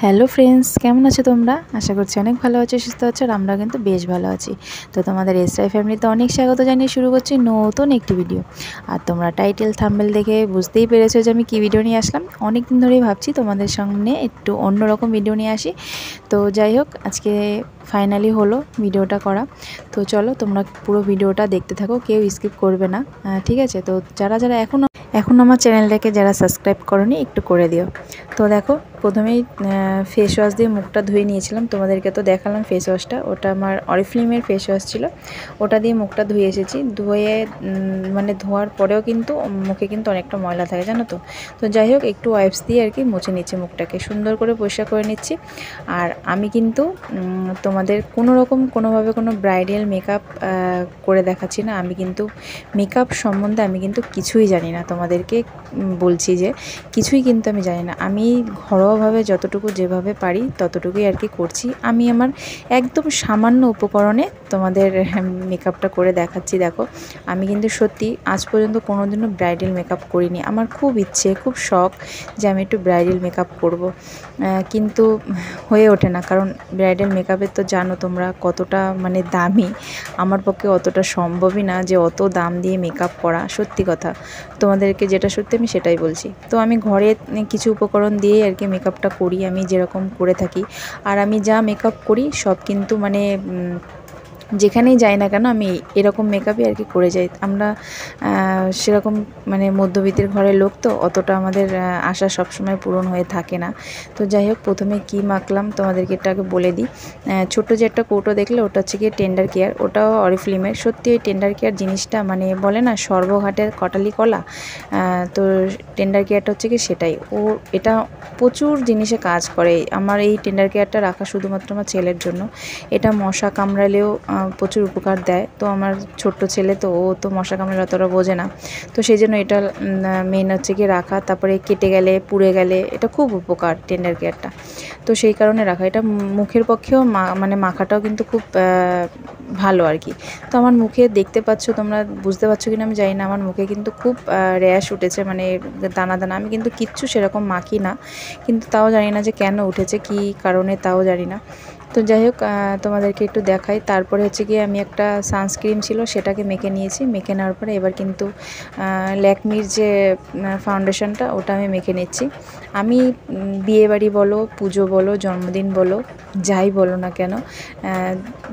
Hello friends, কেমন আছো তোমরা? আশা করছি অনেক ভালো আছো, সুস্থ আছো। আর আমরা কিন্তু বেশ ভালো আছি। তো তোমাদের এসরাই ফ্যামিলিতে অনেক স্বাগত জানিয়ে শুরু করছি নতুন একটি ভিডিও। আর তোমরা টাইটেল থাম্বনেল দেখে বুঝতেই পেরেছো যে আমি কী ভিডিও নিয়ে আসলাম। অনেক দিন ধরেই ভাবছি তোমাদের সামনে একটু অন্যরকম ভিডিও নিয়ে আসি। তো যাই হোক, আজকে ফাইনালি হলো ভিডিওটা করা। তো চলো তোমরা পুরো ভিডিওটা দেখতে থাকো, কেউ স্কিপ করবে না, ঠিক আছে? তো যারা যারা এখন আমার চ্যানেলটাকে যারা সাবস্ক্রাইব করোনি একটু করে দিও। তো দেখো, প্রথমেই ফেস ওয়াশ দিয়ে মুখটা ধুয়ে নিয়েছিলাম। তোমাদেরকে তো দেখালাম ফেস ওয়াশটা, ওটা আমার অরিফ্লেমের ফেস ওয়াশ ছিল। ওটা দিয়ে মুখটা ধুয়ে এসেছি। ধুয়ে মানে ধোয়ার পরেও কিন্তু মুখে কিন্তু অনেকটা ময়লা থাকে, জানো তো। তো যাই হোক, একটু ওয়াইপস দিয়ে আর কি মুছে নিচ্ছি মুখটাকে, সুন্দর করে পরিষ্কার করে নিচ্ছি। আর আমি কিন্তু তোমাদের কোনোভাবে কোনো ব্রাইডাল মেকআপ করে দেখাচ্ছি না। আমি কিন্তু মেকআপ সম্বন্ধে আমি কিন্তু কিছুই জানি না। তোমাদেরকে বলছি যে কিছুই কিন্তু আমি জানি না। আমি ঘরোয়াভাবে যতটুকু যেভাবে পারি ততটুকুই আর কি করছি। আমি আমার একদম সামান্য উপকরণে তোমাদের মেকআপটা করে দেখাচ্ছি। দেখো, আমি কিন্তু সত্যি আজ পর্যন্ত কোনোদিনও ব্রাইডাল মেকআপ করিনি। আমার খুব ইচ্ছে, খুব শখ যে আমি একটু ব্রাইডাল মেকআপ করব, কিন্তু হয়ে ওঠে না। কারণ ব্রাইডাল মেকআপের তো জানো তোমরা কতটা মানে দামি। আমার পক্ষে অতটা সম্ভবই না যে অত দাম দিয়ে মেকআপ করা। সত্যি কথা, তোমাদেরকে যেটা সত্যি আমি সেটাই বলছি। তো আমি ঘরে কিছু উপকরণ দিয়েই আর কি মেকআপটা করি, আমি যেরকম করে থাকি। আর আমি যা মেকআপ করি সব কিন্তু মানে যেখানেই যাই না কেন আমি এরকম মেকআপই আর কি করে যাই। আমরা সেরকম মানে মধ্যবিত্তের ঘরের লোক, তো অতটা আমাদের আশা সবসময় পূরণ হয়ে থাকে না। তো যাই হোক, প্রথমে কি মাখলাম তোমাদেরকে এটা আগে বলে দিই। ছোট্ট যে একটা কৌটো দেখলে, ওটা হচ্ছে গিয়ে টেন্ডার কেয়ার, ওটাও অরিফ্লেমের। সত্যি ওই টেন্ডার কেয়ার জিনিসটা মানে বলে না সর্বঘাটের কটালি কলা, তো টেন্ডার কেয়ারটা হচ্ছে কি সেটাই। এটা প্রচুর জিনিসে কাজ করে। আমার এই টেন্ডার কেয়ারটা রাখা শুধুমাত্র আমার ছেলের জন্য। এটা মশা কামড়ালেও প্রচুর উপকার দেয়। তো আমার ছোট্ট ছেলে, তো ও তো মশা কামড়ালে অতটা বোঝে না। তো সেই জন্য এটা মেন হচ্ছে কি রাখা। তারপরে কেটে গেলে পুড়ে গেলে এটা খুব উপকার টেন্ডার কেয়ারটা। তো সেই কারণে রাখা। এটা মুখের পক্ষেও মানে মাখাটাও কিন্তু খুব ভালো আর কি। তো আমার মুখে দেখতে পাচ্ছ, তোমরা বুঝতে পারছো কিনা আমি জানি না, আমার মুখে কিন্তু খুব র্যাশ উঠেছে, মানে দানা দানা। আমি কিন্তু কিচ্ছু সেরকম মাখি না, কিন্তু তাও জানি না যে কেন উঠেছে, কী কারণে তাও জানি না। তো যাই হোক, তোমাদেরকে একটু দেখাই। তারপরে হচ্ছে গিয়ে আমি একটা সানস্ক্রিন ছিল সেটাকে মেখে নিয়েছি। মেখে নেওয়ার পরে এবার কিন্তু ল্যাকমির যে ফাউন্ডেশনটা ওটা আমি মেখে নিচ্ছি। আমি বিয়েবাড়ি বলো, পুজো বলো, জন্মদিন বলো, যাই বলো না কেন,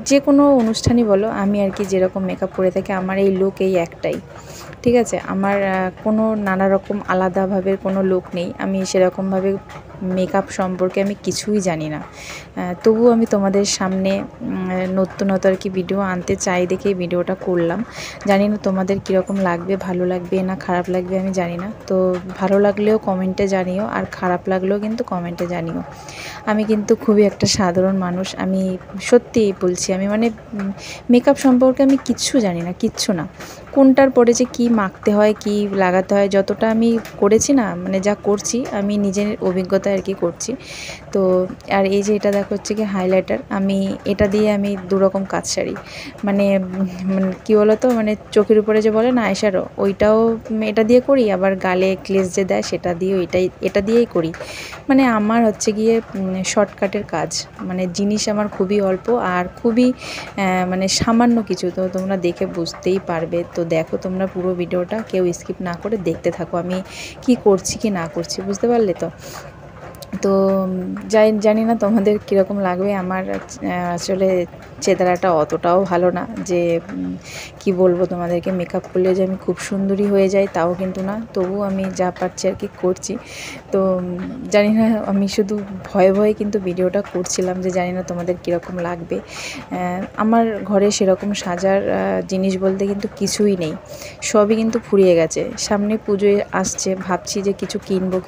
যে কোনো অনুষ্ঠানই বলো, আমি আর কি যেরকম মেকআপ করে থাকি আমার এই লুক এই একটাই, ঠিক আছে? আমার কোনো নানা রকম আলাদাভাবে কোনো লুক নেই। আমি সেরকমভাবে মেকআপ সম্পর্কে আমি কিছুই জানি না। তবুও আমি তোমাদের সামনে নতুনত আর কি ভিডিও আনতে চাই দেখে ভিডিওটা করলাম। জানি না তোমাদের কীরকম লাগবে, ভালো লাগবে না খারাপ লাগবে আমি জানি না। তো ভালো লাগলেও কমেন্টে জানিও, আর খারাপ লাগলেও কিন্তু কমেন্টে জানিও। আমি কিন্তু খুবই একটা সাধারণ মানুষ। আমি সত্যিই বলছি, আমি মানে মেকআপ সম্পর্কে আমি কিচ্ছু জানি না, কিচ্ছু না। কোনটার পরে যে কী মাখতে হয়, কী লাগাতে হয়, যতটা আমি করেছি না, মানে যা করছি আমি নিজের অভিজ্ঞতায় আর কি করছি। তো আর এই যে এটা দেখো হচ্ছে কি হাইলাইটার। আমি এটা দিয়ে আমি দুরকম কাজ সারি। মানে কী বলো তো, মানে চোখের উপরে যে বলে না আইশ্যাডো, ওইটাও এটা দিয়ে করি, আবার গালে গ্লেজ যে দেয় সেটা দিয়েও এটা দিয়েই করি। মানে আমার হচ্ছে গিয়ে শর্টকাটের কাজ, মানে জিনিস আমার খুবই অল্প আর খুবই মানে সামান্য কিছু। তো তোমরা দেখে বুঝতেই পারবে। তো দেখো তোমরা পুরো ভিডিওটা কেউ স্কিপ না করে দেখতে থাকো, আমি কি করছি কি না করছি, বুঝতে পারলে তো? তো জানি না তোমাদের কীরকম লাগবে। আমার আসলে চেহারাটা অতটাও ভালো না যে কি বলবো তোমাদেরকে, মেকআপ করলে যে আমি খুব সুন্দরী হয়ে যাই তাও কিন্তু না। তবু আমি যা পারছি আর কি করছি। তো জানি না, আমি শুধু ভয়ে ভয়ে কিন্তু ভিডিওটা করছিলাম যে জানি না তোমাদের কীরকম লাগবে। আমার ঘরে সেরকম সাজার জিনিস বলতে কিন্তু কিছুই নেই, সবই কিন্তু ফুরিয়ে গেছে। সামনে পুজোয় আসছে, ভাবছি যে কিছু কিনবো,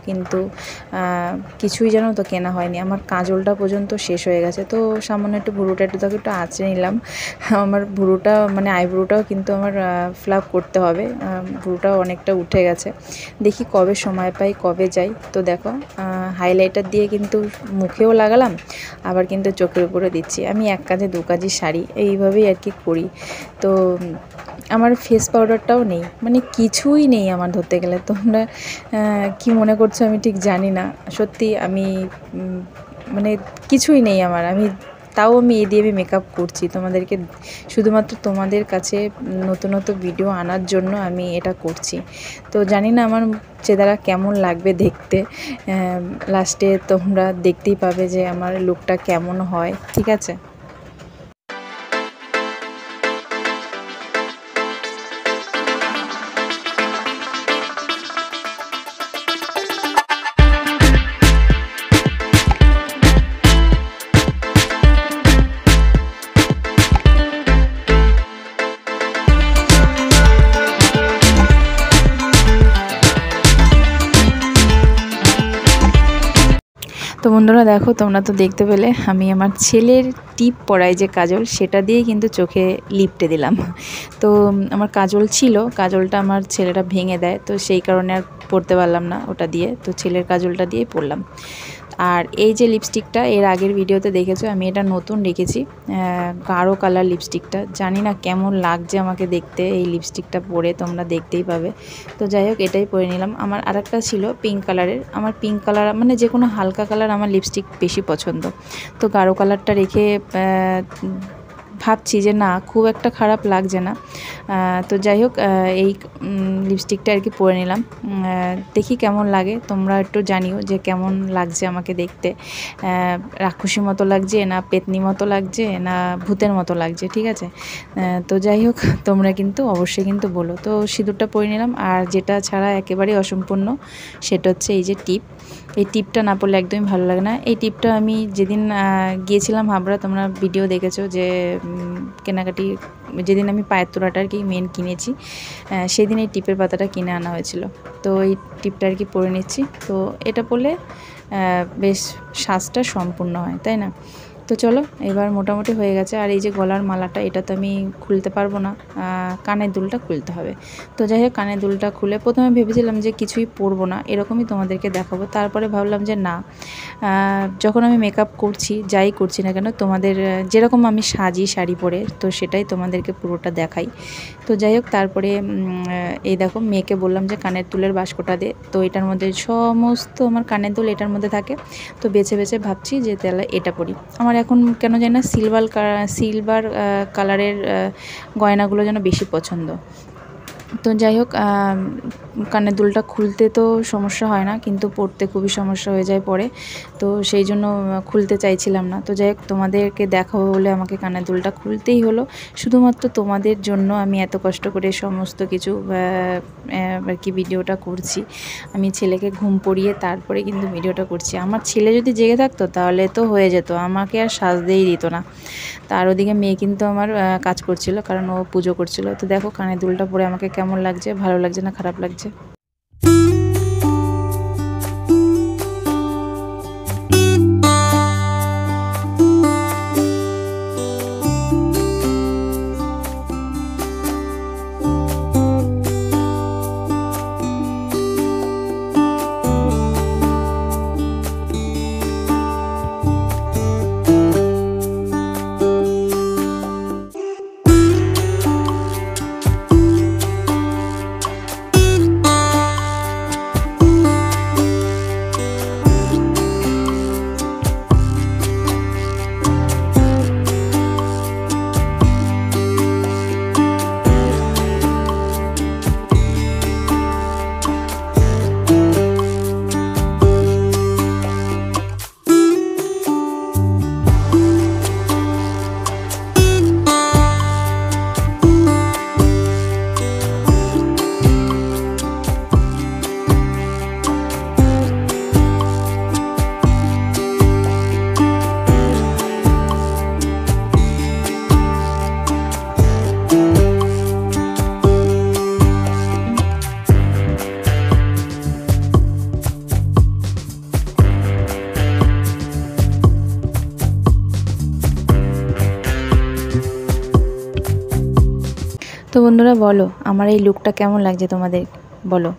কিন্তু কিছুই যেন তো কেনা হয়নি। আমার কাজলটা পর্যন্ত শেষ হয়ে গেছে। তো সামান্য একটু ভুরুটা একটু আঁচড়ে নিলাম। আমার ভুরুটা মানে আইব্রোটাও কিন্তু আমার ফ্লাপ করতে হবে, ভুরুটাও অনেকটা উঠে গেছে। দেখি কবে সময় পাই, কবে যাই। তো দেখো, হাইলাইটার দিয়ে কিন্তু মুখেও লাগালাম, আবার কিন্তু চোখের উপরে দিচ্ছি। আমি এক কাজে দু কাজই সারি, এইভাবেই আর কি করি। তো আমার ফেস পাউডারটাও নেই, মানে কিছুই নেই আমার ধরতে গেলে। তোমরা কি মনে করছো আমি ঠিক জানি না। সত্যি আমি মানে কিছুই নেই আমার, তাও আমি এই দিয়ে মেকআপ করছি তোমাদেরকে, শুধুমাত্র তোমাদের কাছে নতুন নতুন ভিডিও আনার জন্য আমি এটা করছি। তো জানি না আমার চেহারা কেমন লাগবে দেখতে, লাস্টে তোমরা দেখতেই পাবে যে আমার লুকটা কেমন হয়, ঠিক আছে। তো বন্ধুরা দেখো, তোমরা তো দেখতে পেলে আমি আমার ছেলের টিপ পরাই যে কাজল, সেটা দিয়ে কিন্তু চোখে লিপটে দিলাম। তো আমার কাজল ছিল, কাজলটা আমার ছেলেটা ভেঙে দেয়, তো সেই কারণে আর পরতে পারলাম না ওটা দিয়ে, তো ছেলের কাজলটা দিয়েই পরলাম। আর এই যে লিপস্টিকটা এর আগের ভিডিওতে দেখেছো, আমি এটা নতুন রেখেছি, গাঢ় কালার লিপস্টিকটা। জানি না কেমন লাগছে আমাকে দেখতে এই লিপস্টিকটা পরে, তোমরা দেখতেই পাবে। তো যাই হোক, এটাই পরে নিলাম। আমার আরেকটা ছিল পিঙ্ক কালারের, আমার পিঙ্ক কালার মানে যে কোনো হালকা কালার আমার লিপস্টিক বেশি পছন্দ, তো গাঢ় কালারটা রেখে ভাবছি যে না, খুব একটা খারাপ লাগছে না। তো যাই হোক, এই লিপস্টিকটা আর কি পরে নিলাম, দেখি কেমন লাগে, তোমরা একটু জানিও যে কেমন লাগছে আমাকে দেখতে, রাক্ষসী মতো লাগছে না পেতনি মতো লাগছে না ভূতের মতো লাগছে, ঠিক আছে। তো যাই হোক, তোমরা কিন্তু অবশ্যই কিন্তু বলো। তো সিঁদুরটা পরে নিলাম, আর যেটা ছাড়া একেবারেই অসম্পূর্ণ সেটা হচ্ছে এই যে টিপ। এই টিপটা না পরলে একদমই ভালো লাগে না। এই টিপটা আমি যেদিন গিয়েছিলাম হাবড়া, তোমরা ভিডিও দেখেছো যে কেনাকাটি, যেদিন আমি পায়ের তোড়াটা আর কি মেন কিনেছি, সেদিন এই টিপের পাতাটা কিনে আনা হয়েছিল। তো এই টিপটা আর কি পরে নিচ্ছি। তো এটা পরলে বেশ সাজটা সম্পূর্ণ হয়, তাই না। তো চলো, এবার মোটামুটি হয়ে গেছে। আর এই যে গলার মালাটা, এটা তো আমি খুলতে পারবো না, কানের দুলটা খুলতে হবে। তো যাই হোক, কানের দুলটা খুলে প্রথমে ভেবেছিলাম যে কিছুই পরবো না, এরকমই তোমাদেরকে দেখাবো। তারপরে ভাবলাম যে না, যখন আমি মেকআপ করছি, যাই করছি না কেন, তোমাদের যেরকম আমি সাজি শাড়ি পরে, তো সেটাই তোমাদেরকে পুরোটা দেখাই। তো যাই হোক, তারপরে এই দেখো, মেয়েকে বললাম যে কানের দুলের বাস্কটা দে। তো এটার মধ্যে সমস্ত আমার কানের দুল এটার মধ্যে থাকে। তো বেছে বেছে ভাবছি যে তাহলে এটা পরি। আমার এখন কেন জানি না সিলভার কালারের গয়নাগুলো যেন বেশি পছন্দ। তো যাই হোক, কানের দুলটা খুলতে তো সমস্যা হয় না, কিন্তু পরতে খুবই সমস্যা হয়ে যায় পরে, তো সেই জন্য খুলতে চাইছিলাম না। তো যাই হোক, তোমাদেরকে দেখাবো বলে আমাকে কানের দুলটা খুলতেই হলো। শুধুমাত্র তোমাদের জন্য আমি এত কষ্ট করে সমস্ত কিছু আর কি ভিডিওটা করছি। আমি ছেলেকে ঘুম পড়িয়ে তারপরে কিন্তু ভিডিওটা করছি। আমার ছেলে যদি জেগে থাকতো তাহলে তো হয়ে যেত, আমাকে আর সাজতেই দিত না। তার ওদিকে মেয়ে কিন্তু আমার কাজ করছিল, কারণ ও পুজো করছিল। তো দেখো, কানের দুলটা পরে আমাকে কেমন লাগছে, ভালো লাগছে না খারাপ লাগছে। তো বন্ধুরা বলো, আমার এই লুকটা কেমন লাগছে তোমাদের, বলো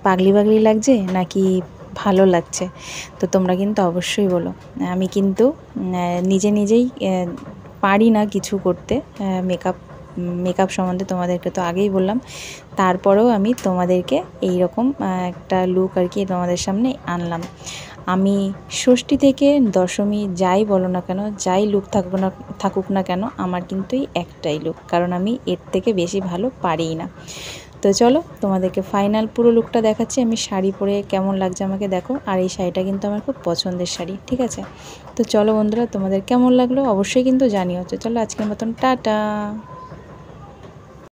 পাগলি পাগলি লাগছে নাকি ভালো লাগছে। তো তোমরা কিন্তু অবশ্যই বলো। আমি কিন্তু নিজেই পারি না কিছু করতে, মেকআপ মেকআপ সম্বন্ধে তোমাদেরকে তো আগেই বললাম, তারপরেও আমি তোমাদেরকে এই রকম একটা লুক আর কি তোমাদের সামনে আনলাম। আমি ষষ্ঠী থেকে দশমী যাই বলো না কেন, যাই লুক থাকুক না কেন, আমার কিন্তু এই একটাই লুক, কারণ আমি এর থেকে বেশি ভালো পারিই না। তো চলো তোমাদেরকে ফাইনাল পুরো লুকটা দেখাচ্ছি, আমি শাড়ি পরে কেমন লাগছে আমাকে দেখো। আর এই শাড়িটা কিন্তু আমার খুব পছন্দের শাড়ি, ঠিক আছে? তো চলো বন্ধুরা, তোমাদের কেমন লাগলো অবশ্যই কিন্তু জানিও। চলো আজকের মতন টাটা।